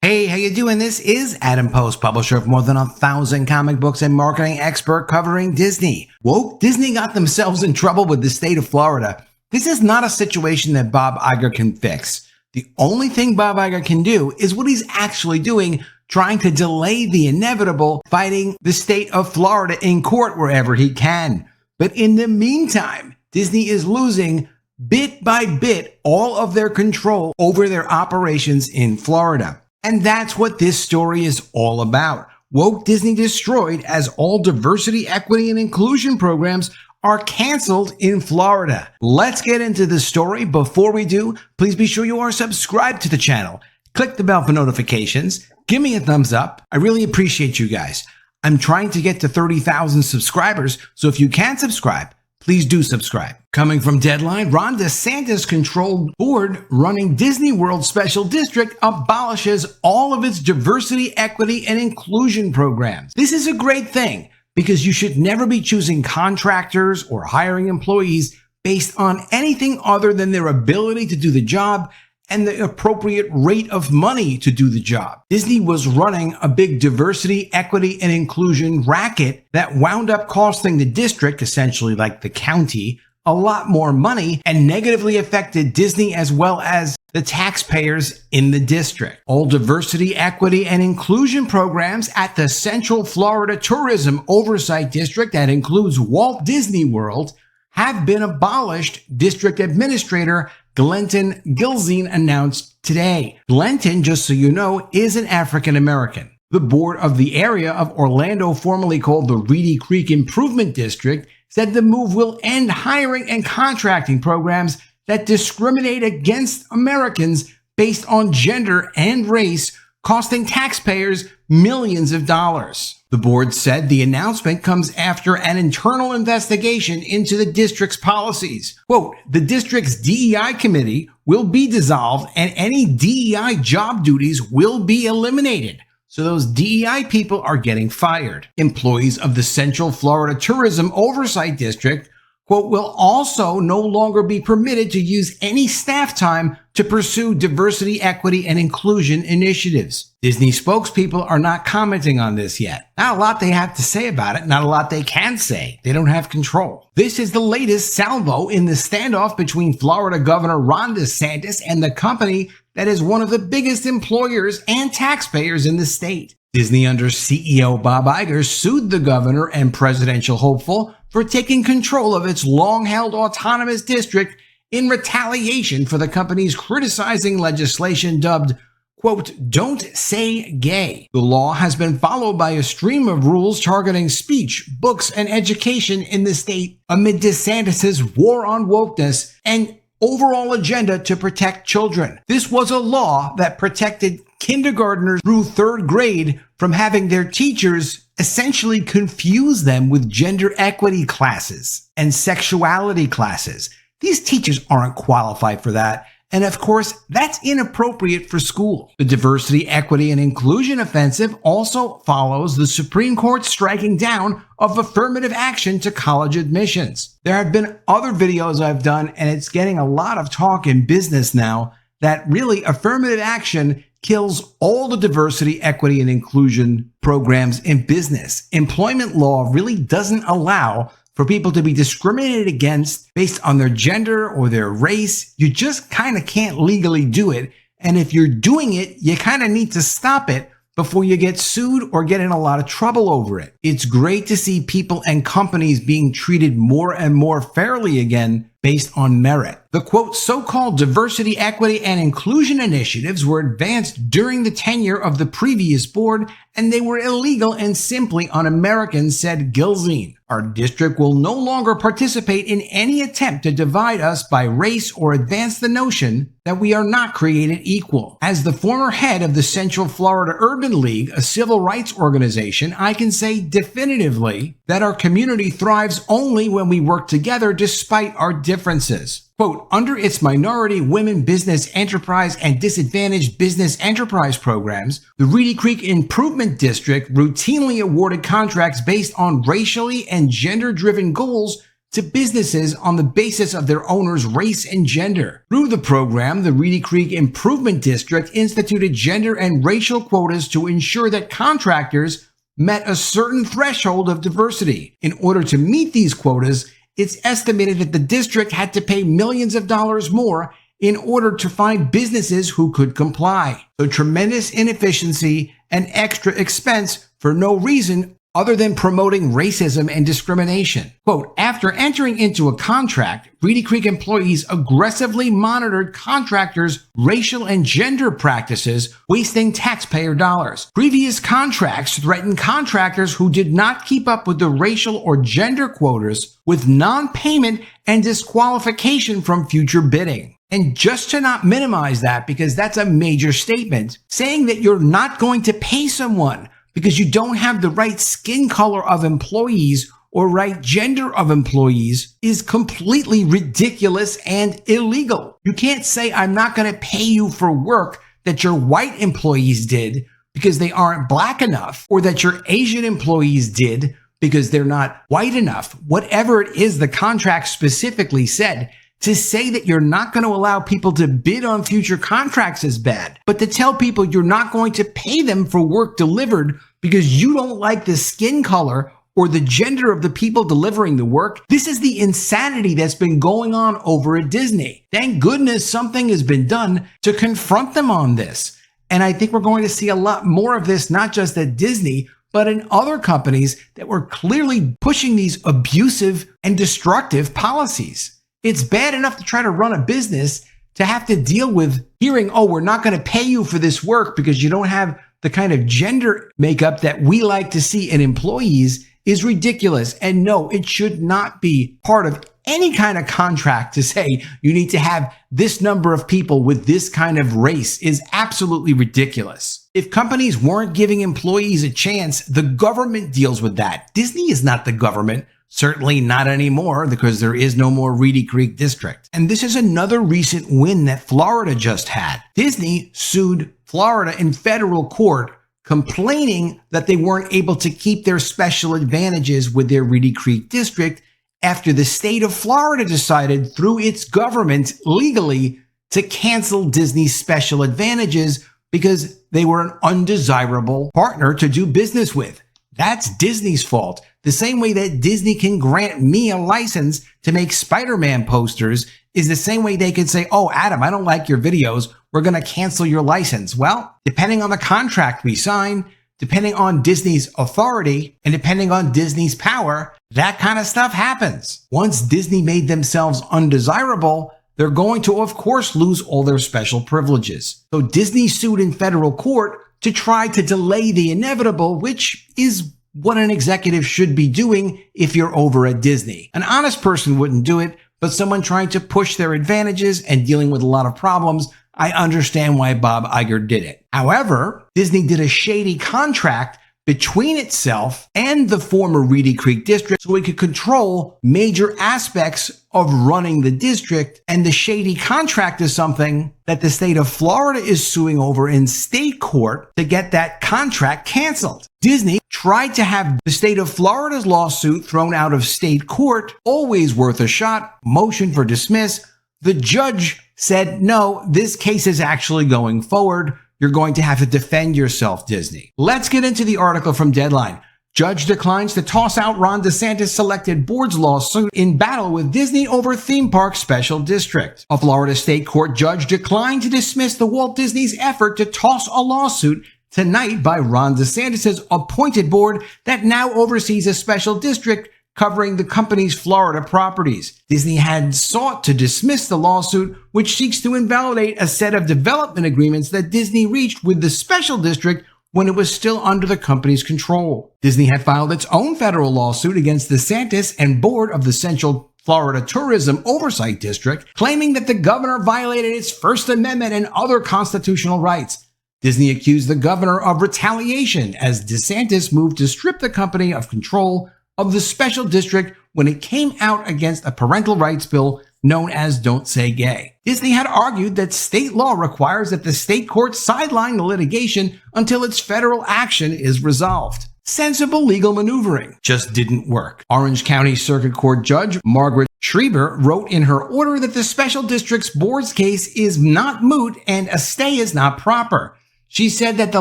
Hey, how you doing? This is Adam Post, publisher of more than 1,000 comic books and marketing expert covering Disney. Walt Disney got themselves in trouble with the state of Florida. This is not a situation that Bob Iger can fix. The only thing Bob Iger can do is what he's actually doing, trying to delay the inevitable, fighting the state of Florida in court wherever he can. But in the meantime, Disney is losing bit by bit all of their control over their operations in Florida. And that's what this story is all about. Woke Disney destroyed as all diversity, equity, and inclusion programs are canceled in Florida. Let's get into the story. Before we do, please be sure you are subscribed to the channel. Click the bell for notifications. Give me a thumbs up. I really appreciate you guys. I'm trying to get to 30,000 subscribers, so if you can subscribe, please do subscribe. Coming from Deadline, Ron DeSantis-controlled board running Disney World Special District abolishes all of its diversity, equity, and inclusion programs. This is a great thing because you should never be choosing contractors or hiring employees based on anything other than their ability to do the job and the appropriate rate of money to do the job. Disney was running a big diversity, equity, and inclusion racket that wound up costing the district, essentially like the county, a lot more money and negatively affected Disney as well as the taxpayers in the district. All diversity, equity, and inclusion programs at the Central Florida Tourism Oversight District, that includes Walt Disney World, have been abolished, District Administrator Glenton Gilzean announced today. Glenton, just so you know, is an African American. The board of the area of Orlando, formerly called the Reedy Creek Improvement District, said the move will end hiring and contracting programs that discriminate against Americans based on gender and race, costing taxpayers millions of dollars. The board said the announcement comes after an internal investigation into the district's policies. Quote, the district's DEI committee will be dissolved and any DEI job duties will be eliminated. So those DEI people are getting fired. Employees of the Central Florida Tourism Oversight District, quote, will also no longer be permitted to use any staff time to pursue diversity, equity, and inclusion initiatives. Disney spokespeople are not commenting on this yet. Not a lot they have to say about it, not a lot they can say. They don't have control. This is the latest salvo in the standoff between Florida Governor Ron DeSantis and the company that is one of the biggest employers and taxpayers in the state. Disney under CEO Bob Iger sued the governor and presidential hopeful for taking control of its long-held autonomous district in retaliation for the company's criticizing legislation dubbed, quote, don't say gay. The law has been followed by a stream of rules targeting speech, books, and education in the state amid DeSantis' war on wokeness and overall agenda to protect children. This was a law that protected kindergartners through third grade from having their teachers essentially confuse them with gender equity classes and sexuality classes. These teachers aren't qualified for that. And of course, that's inappropriate for school. The diversity, equity, and inclusion offensive also follows the Supreme Court striking down of affirmative action to college admissions. There have been other videos I've done, and it's getting a lot of talk in business now that really affirmative action kills all the diversity, equity, and inclusion programs in business. Employment law really doesn't allow for people to be discriminated against based on their gender or their race. You just kind of can't legally do it. And if you're doing it, you kind of need to stop it before you get sued or get in a lot of trouble over it. It's great to see people and companies being treated more and more fairly again based on merit. The quote, so-called diversity, equity, and inclusion initiatives were advanced during the tenure of the previous board, and they were illegal and simply un-American, said Gilzean. Our district will no longer participate in any attempt to divide us by race or advance the notion that we are not created equal. As the former head of the Central Florida Urban League, a civil rights organization, I can say definitively that our community thrives only when we work together despite our differences. Quote, under its minority, women, business, enterprise, and disadvantaged business enterprise programs, the Reedy Creek Improvement District routinely awarded contracts based on racially and gender-driven goals to businesses on the basis of their owner's race and gender. Through the program, the Reedy Creek Improvement District instituted gender and racial quotas to ensure that contractors met a certain threshold of diversity. In order to meet these quotas, it's estimated that the district had to pay millions of dollars more in order to find businesses who could comply. So tremendous inefficiency and extra expense for no reason other than promoting racism and discrimination. Quote, after entering into a contract, Reedy Creek employees aggressively monitored contractors' racial and gender practices, wasting taxpayer dollars. Previous contracts threatened contractors who did not keep up with the racial or gender quotas with non-payment and disqualification from future bidding. And just to not minimize that, because that's a major statement, saying that you're not going to pay someone because you don't have the right skin color of employees or right gender of employees is completely ridiculous and illegal. You can't say I'm not going to pay you for work that your white employees did because they aren't black enough, or that your Asian employees did because they're not white enough. Whatever it is the contract specifically said, to say that you're not going to allow people to bid on future contracts is bad. But to tell people you're not going to pay them for work delivered because you don't like the skin color or the gender of the people delivering the work, this is the insanity that's been going on over at Disney. Thank goodness something has been done to confront them on this. And I think we're going to see a lot more of this, not just at Disney, but in other companies that were clearly pushing these abusive and destructive policies. It's bad enough to try to run a business to have to deal with hearing, oh, we're not going to pay you for this work because you don't have the kind of gender makeup that we like to see in employees is ridiculous. And no, it should not be part of any kind of contract to say you need to have this number of people with this kind of race is absolutely ridiculous. If companies weren't giving employees a chance, the government deals with that. Disney is not the government. Certainly not anymore, because there is no more Reedy Creek District. And this is another recent win that Florida just had. Disney sued Florida in federal court, complaining that they weren't able to keep their special advantages with their Reedy Creek District after the state of Florida decided through its government legally to cancel Disney's special advantages because they were an undesirable partner to do business with. That's Disney's fault. The same way that Disney can grant me a license to make Spider-Man posters is the same way they could say, oh, Adam, I don't like your videos. We're going to cancel your license. Well, depending on the contract we sign, depending on Disney's authority, and depending on Disney's power, that kind of stuff happens. Once Disney made themselves undesirable, they're going to, of course, lose all their special privileges. So Disney sued in federal court to try to delay the inevitable, which is what an executive should be doing if you're over at Disney. An honest person wouldn't do it, but someone trying to push their advantages and dealing with a lot of problems, I understand why Bob Iger did it. However, Disney did a shady contract between itself and the former Reedy Creek District so it could control major aspects of running the district, and the shady contract is something that the state of Florida is suing over in state court to get that contract canceled. Disney tried to have the state of Florida's lawsuit thrown out of state court, always worth a shot, motion for dismiss. The judge said, no, this case is actually going forward. You're going to have to defend yourself, Disney. Let's get into the article from Deadline. Judge declines to toss out Ron DeSantis selected board's lawsuit in battle with Disney over theme park special district. A Florida state court judge declined to dismiss the Walt Disney's effort to toss a lawsuit tonight by Ron DeSantis' appointed board that now oversees a special district covering the company's Florida properties. Disney had sought to dismiss the lawsuit, which seeks to invalidate a set of development agreements that Disney reached with the special district when it was still under the company's control. Disney had filed its own federal lawsuit against DeSantis and board of the Central Florida Tourism Oversight District, claiming that the governor violated its First Amendment and other constitutional rights. Disney accused the governor of retaliation as DeSantis moved to strip the company of control of the special district when it came out against a parental rights bill known as Don't Say Gay. Disney had argued that state law requires that the state court sideline the litigation until its federal action is resolved. Sensible legal maneuvering just didn't work. Orange County Circuit Court Judge Margaret Schreiber wrote in her order that the special district's board's case is not moot and a stay is not proper. She said that the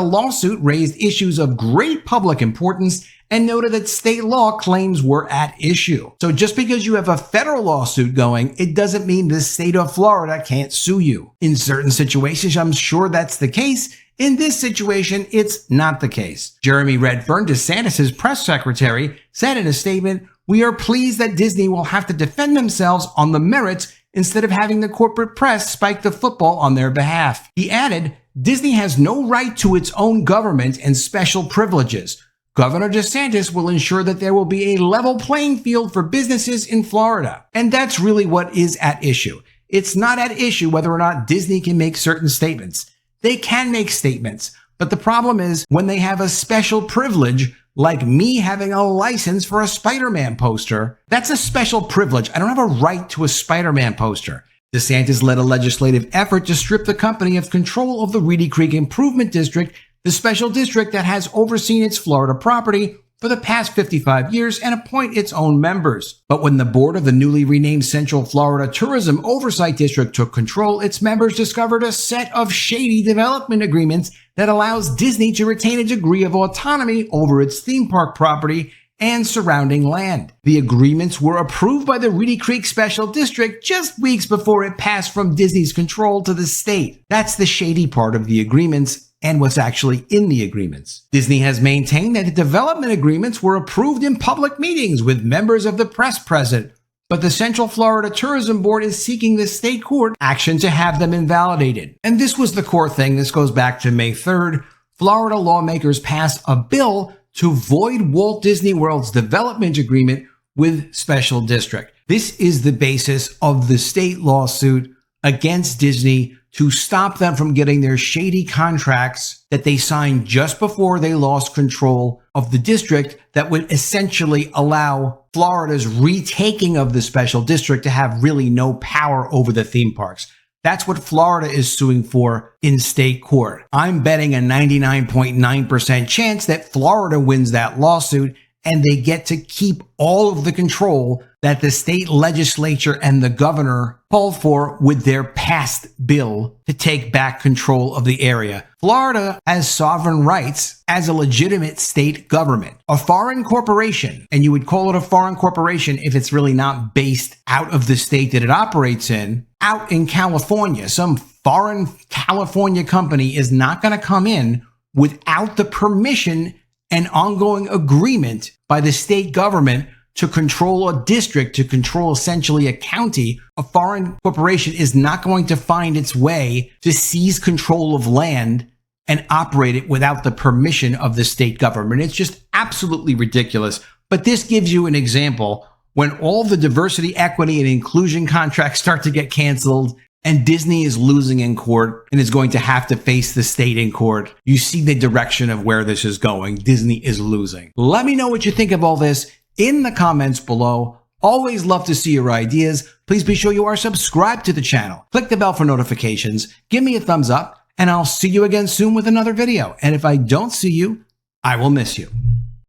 lawsuit raised issues of great public importance and noted that state law claims were at issue. So just because you have a federal lawsuit going, it doesn't mean the state of Florida can't sue you. In certain situations, I'm sure that's the case. In this situation, it's not the case. Jeremy Redfern, DeSantis' press secretary, said in a statement, "We are pleased that Disney will have to defend themselves on the merits instead of having the corporate press spike the football on their behalf." He added, "Disney has no right to its own government and special privileges. Governor DeSantis will ensure that there will be a level playing field for businesses in Florida." And that's really what is at issue. It's not at issue whether or not Disney can make certain statements. They can make statements, but the problem is when they have a special privilege, like me having a license for a Spider-Man poster. That's a special privilege. I don't have a right to a Spider-Man poster. DeSantis led a legislative effort to strip the company of control of the Reedy Creek Improvement District, the special district that has overseen its Florida property for the past 55 years, and appoint its own members. But when the board of the newly renamed Central Florida Tourism Oversight District took control, its members discovered a set of shady development agreements that allows Disney to retain a degree of autonomy over its theme park property and surrounding land. The agreements were approved by the Reedy Creek Special District just weeks before it passed from Disney's control to the state. That's the shady part of the agreements and what's actually in the agreements. Disney has maintained that the development agreements were approved in public meetings with members of the press present, but the Central Florida Tourism Board is seeking the state court action to have them invalidated. And this was the core thing. This goes back to May 3rd. Florida lawmakers passed a bill to void Walt Disney World's development agreement with Special District. This is the basis of the state lawsuit against Disney to stop them from getting their shady contracts that they signed just before they lost control of the district that would essentially allow Florida's retaking of the special district to have really no power over the theme parks. That's what Florida is suing for in state court. I'm betting a 99.9% chance that Florida wins that lawsuit and they get to keep all of the control that the state legislature and the governor called for with their passed bill to take back control of the area. Florida has sovereign rights as a legitimate state government. A foreign corporation, and you would call it a foreign corporation if it's really not based out of the state that it operates in, out in California. Some foreign California company is not going to come in without the permission and ongoing agreement by the state government to control a district, to control essentially a county. A foreign corporation is not going to find its way to seize control of land and operate it without the permission of the state government. It's just absolutely ridiculous. But this gives you an example when all the diversity, equity, and inclusion contracts start to get canceled and Disney is losing in court and is going to have to face the state in court. You see the direction of where this is going. Disney is losing. Let me know what you think of all this in the comments below. Always love to see your ideas. Please be sure you are subscribed to the channel. Click the bell for notifications. Give me a thumbs up, and I'll see you again soon with another video. And if I don't see you, I will miss you.